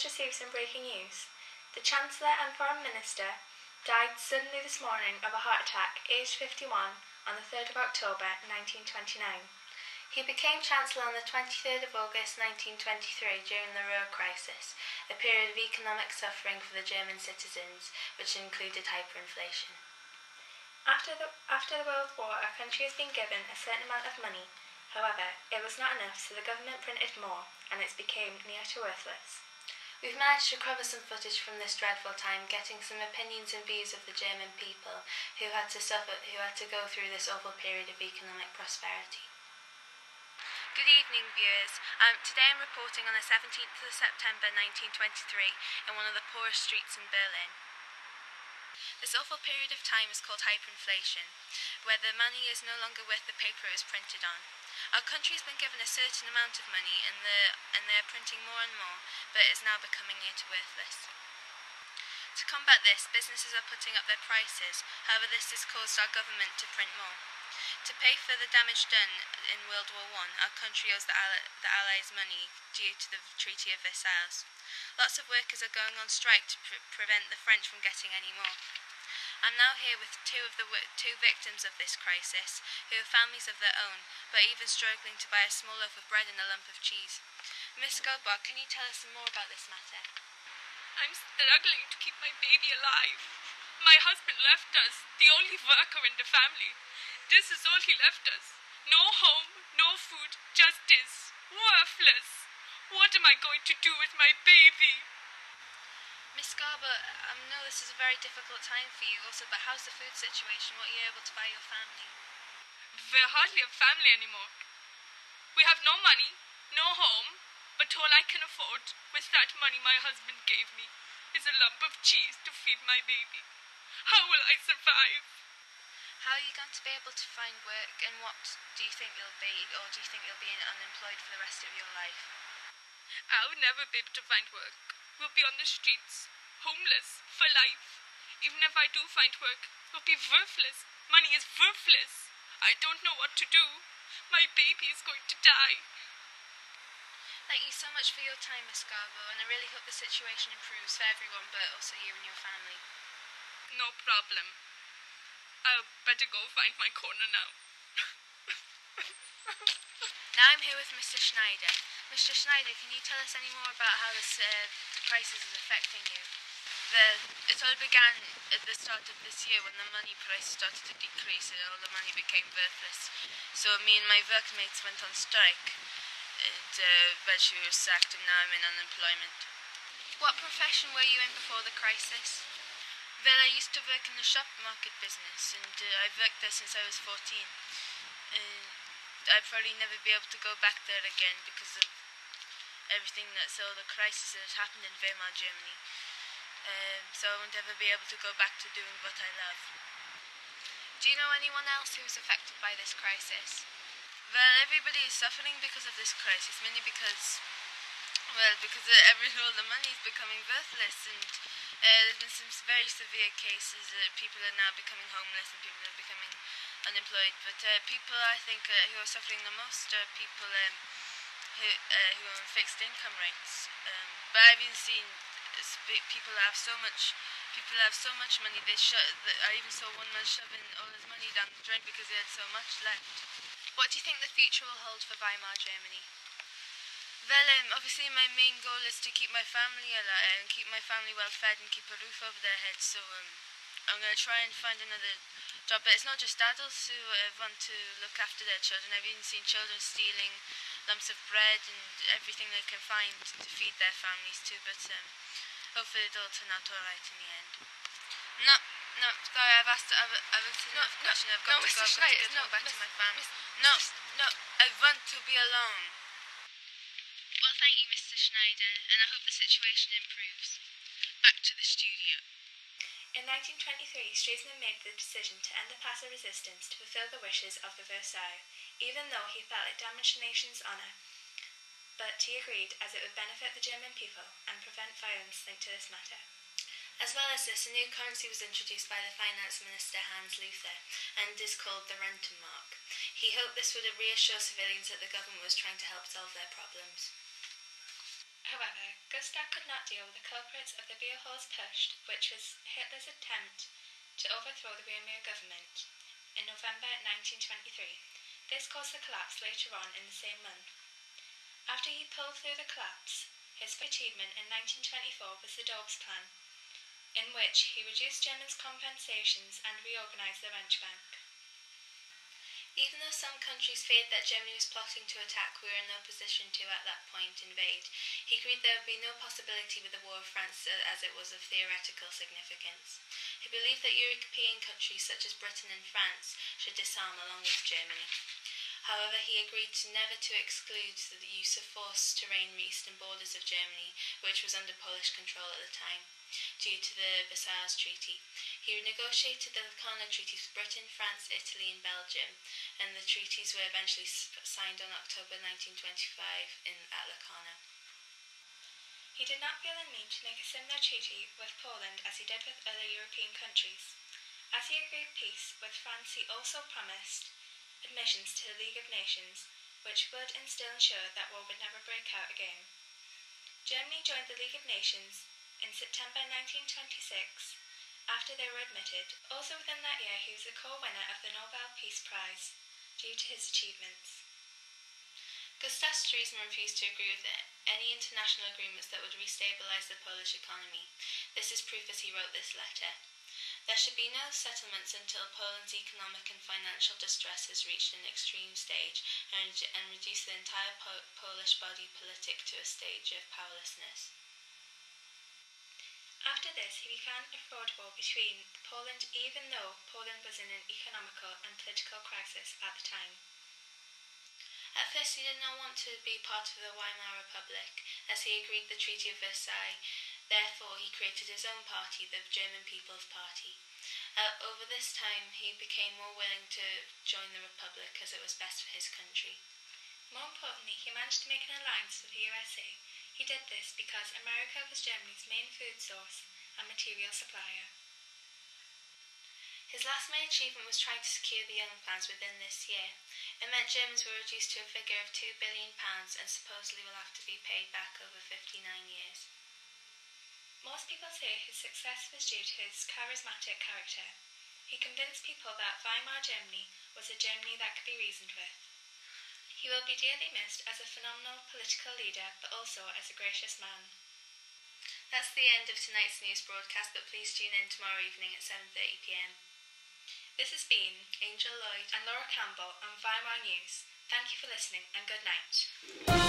just received some breaking news. The Chancellor and Foreign Minister died suddenly this morning of a heart attack, aged 51, on the 3rd of October 1929. He became Chancellor on the 23rd of August 1923 during the Ruhr crisis, a period of economic suffering for the German citizens, which included hyperinflation. After the World War, our country has been given a certain amount of money. However, it was not enough, so the government printed more, and it became near to worthless. We've managed to recover some footage from this dreadful time, getting some opinions and views of the German people who had to go through this awful period of economic prosperity. Good evening, viewers. Today I'm reporting on the 17th of September 1923 in one of the poorest streets in Berlin. This awful period of time is called hyperinflation, where the money is no longer worth the paper it was printed on. Our country has been given a certain amount of money and they're printing more and more, but it is now becoming near to worthless. To combat this, businesses are putting up their prices. However, this has caused our government to print more. To pay for the damage done in World War I, our country owes the Allies money due to the Treaty of Versailles. Lots of workers are going on strike to prevent the French from getting any more. I'm now here with two victims of this crisis, who have families of their own, but even struggling to buy a small loaf of bread and a lump of cheese. Miss Goldbach, can you tell us some more about this matter? I'm struggling to keep my baby alive. My husband left us, the only worker in the family. This is all he left us. No home, no food, just this. Worthless. What am I going to do with my baby? Miss Garber, I know this is a very difficult time for you also, but how's the food situation? What are you able to buy your family? We're hardly a family anymore. We have no money, no home, but all I can afford with that money my husband gave me is a lump of cheese to feed my baby. How will I survive? How are you going to be able to find work, and what do you think you'll be, or do you think you'll be unemployed for the rest of your life? I will never be able to find work. We'll be on the streets, homeless, for life. Even if I do find work, we'll be worthless. Money is worthless. I don't know what to do. My baby is going to die. Thank you so much for your time, Miss Garbo, and I really hope the situation improves for everyone, but also you and your family. No problem. I'll better go find my corner now. Now I'm here with Mr. Schneider. Mr. Schneider, can you tell us any more about how this crisis is affecting you? It all began at the start of this year when the money price started to decrease and all the money became worthless. So me and my workmates went on strike, and eventually we were sacked, and now I'm in unemployment. What profession were you in before the crisis? Well, I used to work in the shop market business, and I've worked there since I was 14. I'd probably never be able to go back there again because of everything all the crisis that has happened in Weimar, Germany. So I won't ever be able to go back to doing what I love. Do you know anyone else who's affected by this crisis? Well, everybody is suffering because of this crisis, mainly because all the money is becoming worthless, and there's been some very severe cases. People are now becoming homeless and people are becoming unemployed. But people, I think, who are suffering the most are people who are on fixed income rates. But I've even seen people have so much money. I even saw one man shoving all his money down the drain because he had so much left. What do you think the future will hold for Weimar, Germany? Well, obviously my main goal is to keep my family alive and keep my family well fed and keep a roof over their heads. So I'm going to try and find another job. But it's not just adults who want to look after their children. I've even seen children stealing lumps of bread and everything they can find to feed their families too. But hopefully it'll turn out all right in the end. No, sorry, I've answered enough question. I've got to go. I've got to get back to my family. No, I want to be alone. Well, thank you, Mr. Schneider, and I hope the situation improves. Back to the studio. In 1923, Stresemann made the decision to end the passive resistance to fulfill the wishes of the Versailles, even though he felt it damaged the nation's honour. But he agreed as it would benefit the German people and prevent violence linked to this matter. As well as this, a new currency was introduced by the finance minister Hans Luther, and is called the Rentenmark. He hoped this would reassure civilians that the government was trying to help solve their problems. However, Gustav could not deal with the culprits of the Beerholz Putsch, which was Hitler's attempt to overthrow the Weimar government in November 1923. This caused the collapse later on in the same month. After he pulled through the collapse, his first achievement in 1924 was the Dobes Plan, in which he reduced Germans' compensations and reorganised the Reichsbank. Even though some countries feared that Germany was plotting to attack, we were in no position to, at that point, invade. He agreed there would be no possibility with the War of France as it was of theoretical significance. He believed that European countries such as Britain and France should disarm along with Germany. However, he agreed never to exclude the use of force to reign the eastern borders of Germany, which was under Polish control at the time, due to the Versailles Treaty. He negotiated the Locarno treaties with Britain, France, Italy and Belgium, and the treaties were eventually signed on October 1925 at Locarno. He did not feel the need to make a similar treaty with Poland as he did with other European countries. As he agreed peace with France, he also promised admissions to the League of Nations, which would and still ensure that war would never break out again. Germany joined the League of Nations in September 1926, after they were admitted. Also within that year, he was the co-winner of the Nobel Peace Prize, due to his achievements. Gustav Stresemann refused to agree with any international agreements that would restabilise the Polish economy. This is proof as he wrote this letter. There should be no settlements until Poland's economic and financial distress has reached an extreme stage and reduced the entire Polish body politic to a stage of powerlessness. After this, he began a fraud war between Poland, even though Poland was in an economical and political crisis at the time. At first, he did not want to be part of the Weimar Republic, as he agreed the Treaty of Versailles. Therefore, he created his own party, the German People's Party. Over this time, he became more willing to join the Republic as it was best for his country. More importantly, he managed to make an alliance with the USA. He did this because America was Germany's main food source and material supplier. His last main achievement was trying to secure the Young Plans within this year. It meant Germans were reduced to a figure of £2 billion and supposedly will have to be paid back over 59 years. Most people say his success was due to his charismatic character. He convinced people that Weimar Germany was a Germany that could be reasoned with. He will be dearly missed as a phenomenal political leader, but also as a gracious man. That's the end of tonight's news broadcast, but please tune in tomorrow evening at 7:30 p.m. This has been Angel Lloyd and Laura Campbell on Weimar News. Thank you for listening and good night.